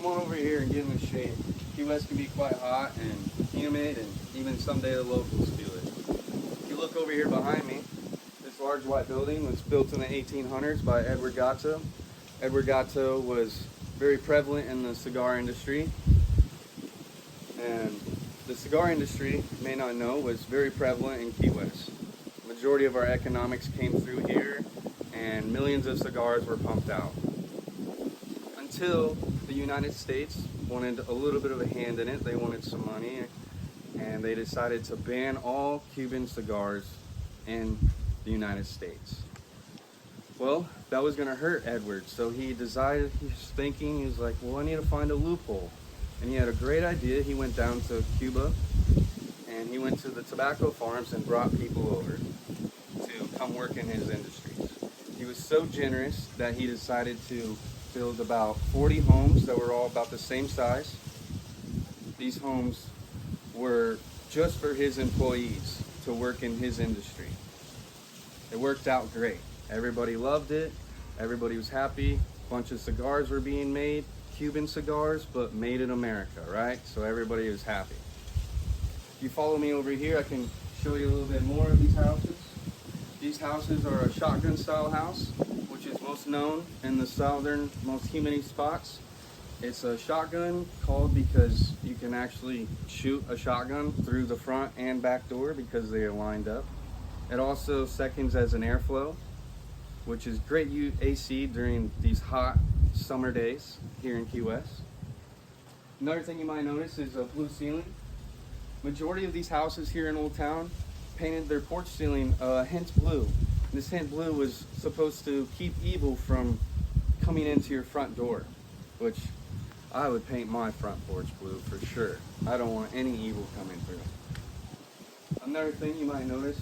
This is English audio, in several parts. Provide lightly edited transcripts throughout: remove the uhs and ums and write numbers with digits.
Come on over here and get in the shade. Key West can be quite hot and humid, and even someday the locals feel it. If you look over here behind me, this large white building was built in the 1800s by Edward Gatto. Edward Gatto was very prevalent in the cigar industry, and the cigar industry, you may not know, was very prevalent in Key West. The majority of our economics came through here, and millions of cigars were pumped out. Until the United States wanted a little bit of a hand in it. They wanted some money, and they decided to ban all Cuban cigars in the United States. Well, that was going to hurt Edward, so he decided, he was like, well, I need to find a loophole. And he had a great idea. He went down to Cuba, and he went to the tobacco farms and brought people over to come work in his industries. He was so generous that he decided to build about 40 homes that were all about the same size. These homes were just for his employees to work in his industry. It worked out great. Everybody loved it. Everybody was happy. A bunch of cigars were being made, Cuban cigars, but made in America, right? So everybody was happy. If you follow me over here, I can show you a little bit more of these houses. These houses are a shotgun style house, which is most known in the southernmost humid spots. It's a shotgun called because you can actually shoot a shotgun through the front and back door because they are lined up. It also seconds as an airflow, which is great AC during these hot summer days here in Key West. Another thing you might notice is a blue ceiling. Majority of these houses here in Old Town painted their porch ceiling hint blue. This hint blue was supposed to keep evil from coming into your front door, which I would paint my front porch blue for sure. I don't want any evil coming through. Another thing you might notice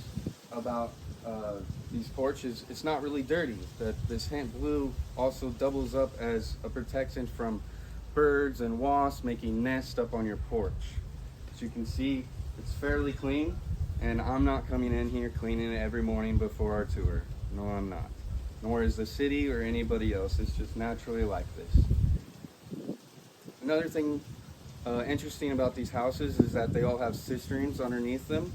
about these porches, it's not really dirty. That this hint blue also doubles up as a protection from birds and wasps making nests up on your porch. As you can see, it's fairly clean, and I'm not coming in here cleaning it every morning before our tour. No, I'm not. Nor is the city or anybody else. It's just naturally like this. Another thing interesting about these houses is that they all have cisterns underneath them.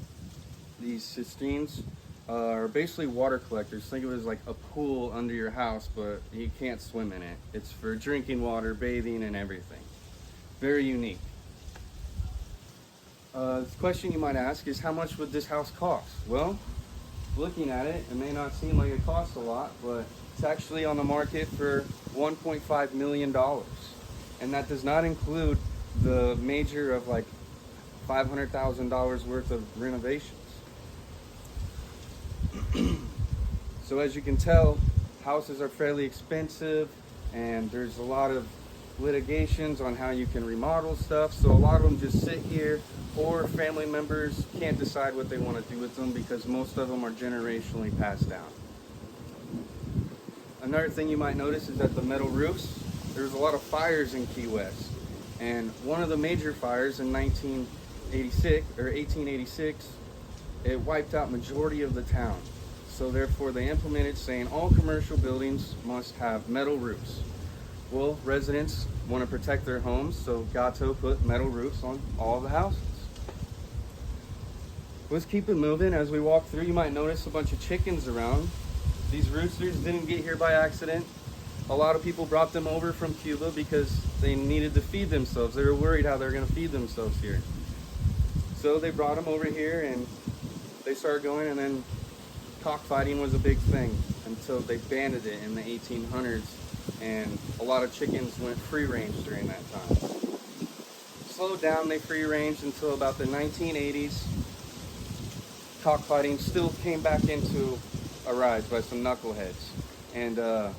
These cisterns are basically water collectors. Think of it as like a pool under your house, but you can't swim in it. It's for drinking water, bathing, and everything. Very unique. The question you might ask is, how much would this house cost? Well, looking at it, it may not seem like it costs a lot, but it's actually on the market for $1.5 million. And that does not include the major of like $500,000 worth of renovations. So as you can tell, houses are fairly expensive, and there's a lot of litigations on how you can remodel stuff. So a lot of them just sit here, or family members can't decide what they want to do with them because most of them are generationally passed down. Another thing you might notice is that the metal roofs, there's a lot of fires in Key West. And one of the major fires in 1886, it wiped out majority of the town. So therefore they implemented saying all commercial buildings must have metal roofs. Well, residents want to protect their homes, so Gatto put metal roofs on all the houses. Let's keep it moving. As we walk through, you might notice a bunch of chickens around. These roosters didn't get here by accident. A lot of people brought them over from Cuba because they needed to feed themselves. They were worried how they were going to feed themselves here. So they brought them over here, and they started going, and then cockfighting was a big thing until they banned it in the 1800s, and a lot of chickens went free range during that time. Slowed down, they free ranged until about the 1980s. Cockfighting still came back into a rise by some knuckleheads, and the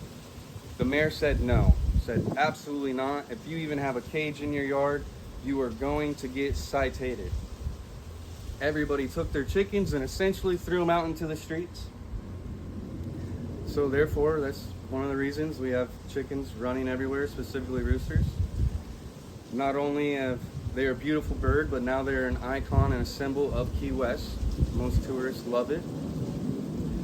mayor said no, said absolutely not. If you even have a cage in your yard, you are going to get cited. Everybody took their chickens and essentially threw them out into the streets. So therefore, that's one of the reasons we have chickens running everywhere, specifically roosters. Not only have they are a beautiful bird, but now they're an icon and a symbol of Key West. Most tourists love it.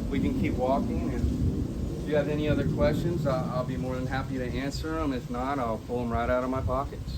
We can keep walking, and If you have any other questions, I'll be more than happy to answer them. If not, I'll pull them right out of my pockets.